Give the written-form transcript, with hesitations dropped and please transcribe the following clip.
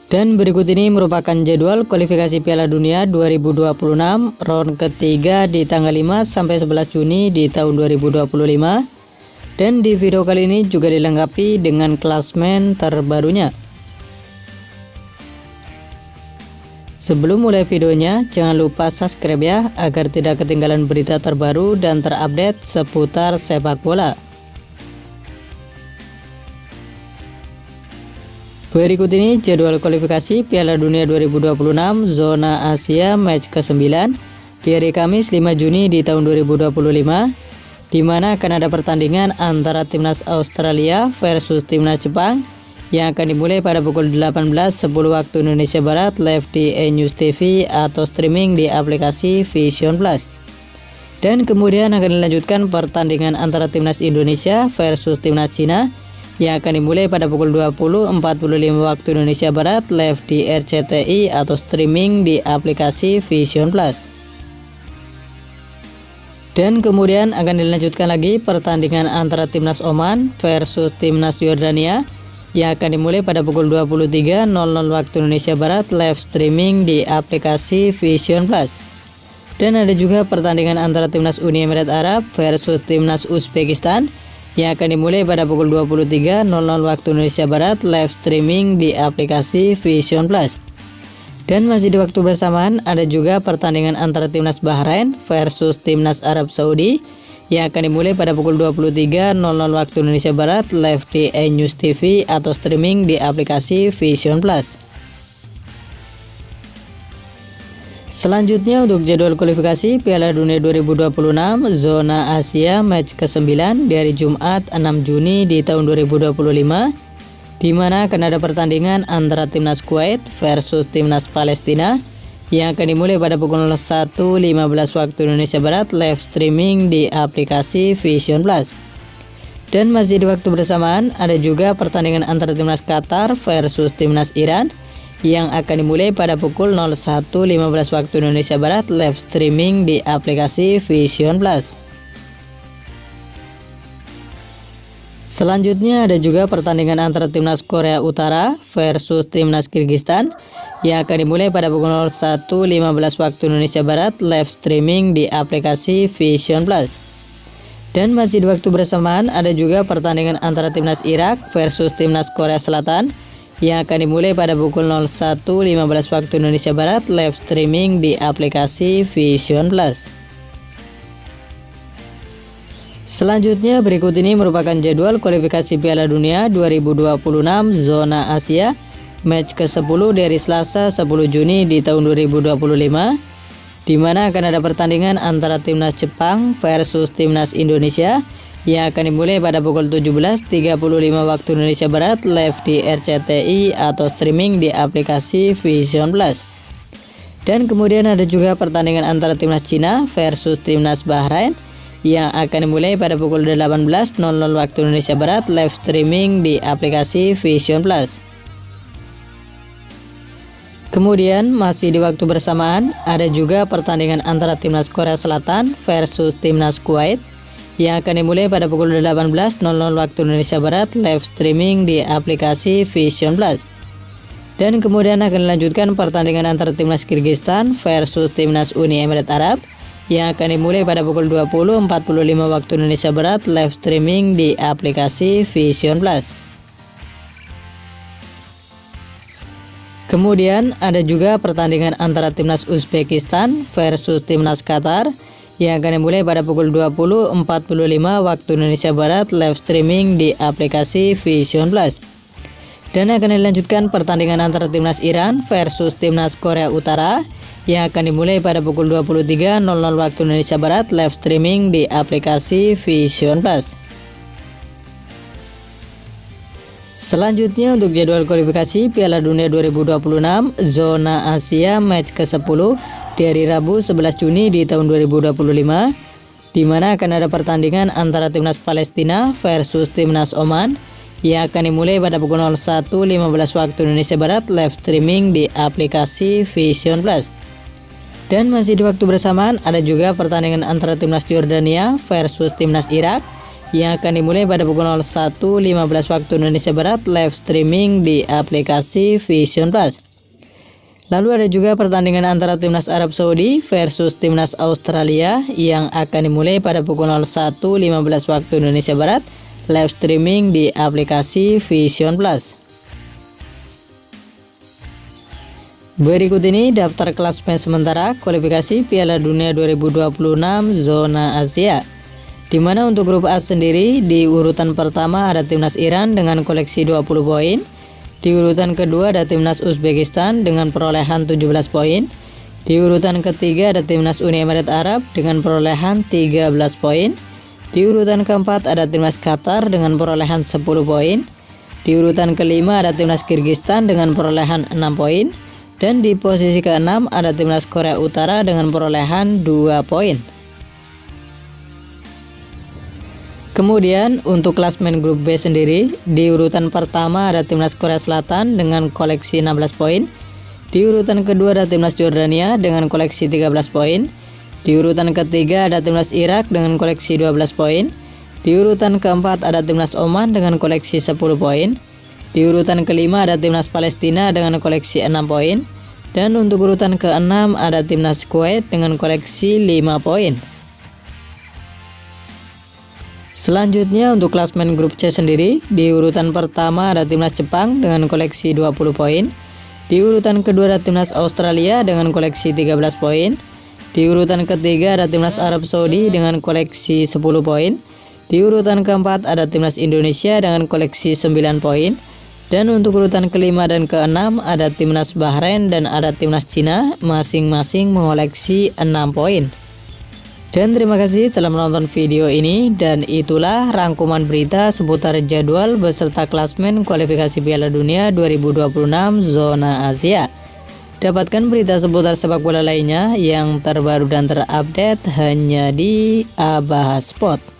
Dan berikut ini merupakan jadwal kualifikasi Piala Dunia 2026 round ketiga di tanggal 5 sampai 11 Juni di tahun 2025. Dan di video kali ini juga dilengkapi dengan klasmen terbarunya. Sebelum mulai videonya, jangan lupa subscribe ya agar tidak ketinggalan berita terbaru dan terupdate seputar sepak bola. Berikut ini jadwal kualifikasi Piala Dunia 2026 zona Asia match ke-9 di hari Kamis 5 Juni di tahun 2025, di mana akan ada pertandingan antara timnas Australia versus timnas Jepang yang akan dimulai pada pukul 18.10 waktu Indonesia Barat live di E-News TV atau streaming di aplikasi Vision Plus. Dan kemudian akan dilanjutkan pertandingan antara timnas Indonesia versus timnas Cina yang akan dimulai pada pukul 20.45 waktu Indonesia Barat live di RCTI atau streaming di aplikasi Vision Plus. Dan kemudian akan dilanjutkan lagi pertandingan antara timnas Oman versus timnas Yordania yang akan dimulai pada pukul 23.00 waktu Indonesia Barat live streaming di aplikasi Vision Plus. Dan ada juga pertandingan antara timnas Uni Emirat Arab versus timnas Uzbekistan yang akan dimulai pada pukul 23.00 waktu Indonesia Barat live streaming di aplikasi Vision Plus. Dan masih di waktu bersamaan ada juga pertandingan antara timnas Bahrain versus timnas Arab Saudi yang akan dimulai pada pukul 23.00 waktu Indonesia Barat live di E-News TV atau streaming di aplikasi Vision Plus. Selanjutnya untuk jadwal kualifikasi Piala Dunia 2026 zona Asia match ke-9 di hari Jumat 6 Juni di tahun 2025, di mana akan ada pertandingan antara timnas Kuwait versus timnas Palestina yang akan dimulai pada pukul 1.15 waktu Indonesia Barat live streaming di aplikasi Vision Plus. Dan masih di waktu bersamaan ada juga pertandingan antara timnas Qatar versus timnas Iran yang akan dimulai pada pukul 01.15 waktu Indonesia Barat live streaming di aplikasi Vision Plus. Selanjutnya ada juga pertandingan antara timnas Korea Utara versus timnas Kyrgyzstan yang akan dimulai pada pukul 01.15 waktu Indonesia Barat live streaming di aplikasi Vision Plus. Dan masih di waktu bersamaan ada juga pertandingan antara timnas Irak versus timnas Korea Selatan yang akan dimulai pada pukul 01.15 waktu Indonesia Barat live streaming di aplikasi Vision Plus. Selanjutnya berikut ini merupakan jadwal kualifikasi Piala Dunia 2026 zona Asia match ke-10 dari Selasa 10 Juni di tahun 2025, di mana akan ada pertandingan antara timnas Jepang versus timnas Indonesia yang akan dimulai pada pukul 17.35 waktu Indonesia Barat live di RCTI atau streaming di aplikasi Vision Plus. Dan kemudian ada juga pertandingan antara timnas Cina versus timnas Bahrain yang akan dimulai pada pukul 18.00 waktu Indonesia Barat live streaming di aplikasi Vision Plus. Kemudian masih di waktu bersamaan ada juga pertandingan antara timnas Korea Selatan versus timnas Kuwait yang akan dimulai pada pukul 18.00 waktu Indonesia Barat live streaming di aplikasi Vision Plus. Dan kemudian akan dilanjutkan pertandingan antara timnas Kyrgyzstan versus timnas Uni Emirat Arab yang akan dimulai pada pukul 20.45 waktu Indonesia Barat live streaming di aplikasi Vision Plus. Kemudian ada juga pertandingan antara timnas Uzbekistan versus timnas Qatar yang akan dimulai pada pukul 20.45 waktu Indonesia Barat live streaming di aplikasi Vision Plus. Dan akan dilanjutkan pertandingan antara timnas Iran versus timnas Korea Utara yang akan dimulai pada pukul 23.00 waktu Indonesia Barat live streaming di aplikasi Vision Plus. Selanjutnya untuk jadwal kualifikasi Piala Dunia 2026 zona Asia match ke-10 di hari Rabu 11 Juni di tahun 2025, di mana akan ada pertandingan antara timnas Palestina versus timnas Oman yang akan dimulai pada pukul 01.15 waktu Indonesia Barat live streaming di aplikasi Vision Plus. Dan masih di waktu bersamaan ada juga pertandingan antara timnas Yordania versus timnas Irak yang akan dimulai pada pukul 01.15 waktu Indonesia Barat, live streaming di aplikasi Vision Plus. Lalu ada juga pertandingan antara timnas Arab Saudi versus timnas Australia yang akan dimulai pada pukul 01.15 waktu Indonesia Barat, live streaming di aplikasi Vision Plus. Berikut ini daftar klasemen sementara kualifikasi Piala Dunia 2026 zona Asia. Di mana untuk grup A sendiri di urutan pertama ada timnas Iran dengan koleksi 20 poin. Di urutan kedua ada timnas Uzbekistan dengan perolehan 17 poin. Di urutan ketiga ada timnas Uni Emirat Arab dengan perolehan 13 poin. Di urutan keempat ada timnas Qatar dengan perolehan 10 poin. Di urutan kelima ada timnas Kyrgyzstan dengan perolehan 6 poin. Dan di posisi keenam ada timnas Korea Utara dengan perolehan 2 poin. Kemudian untuk klasmen grup B sendiri, di urutan pertama ada timnas Korea Selatan dengan koleksi 16 poin. Di urutan kedua ada timnas Jordania dengan koleksi 13 poin. Di urutan ketiga ada timnas Irak dengan koleksi 12 poin. Di urutan keempat ada timnas Oman dengan koleksi 10 poin. Di urutan kelima ada timnas Palestina dengan koleksi 6 poin. Dan untuk urutan keenam ada timnas Kuwait dengan koleksi 5 poin. Selanjutnya untuk klasmen grup C sendiri, di urutan pertama ada timnas Jepang dengan koleksi 20 poin. Di urutan kedua ada timnas Australia dengan koleksi 13 poin. Di urutan ketiga ada timnas Arab Saudi dengan koleksi 10 poin. Di urutan keempat ada timnas Indonesia dengan koleksi 9 poin. Dan untuk urutan kelima dan keenam ada timnas Bahrain dan ada timnas Cina masing-masing mengoleksi 6 poin. Dan terima kasih telah menonton video ini, dan itulah rangkuman berita seputar jadwal beserta klasmen kualifikasi Piala Dunia 2026 zona Asia. Dapatkan berita seputar sepak bola lainnya yang terbaru dan terupdate hanya di Abahas Sport.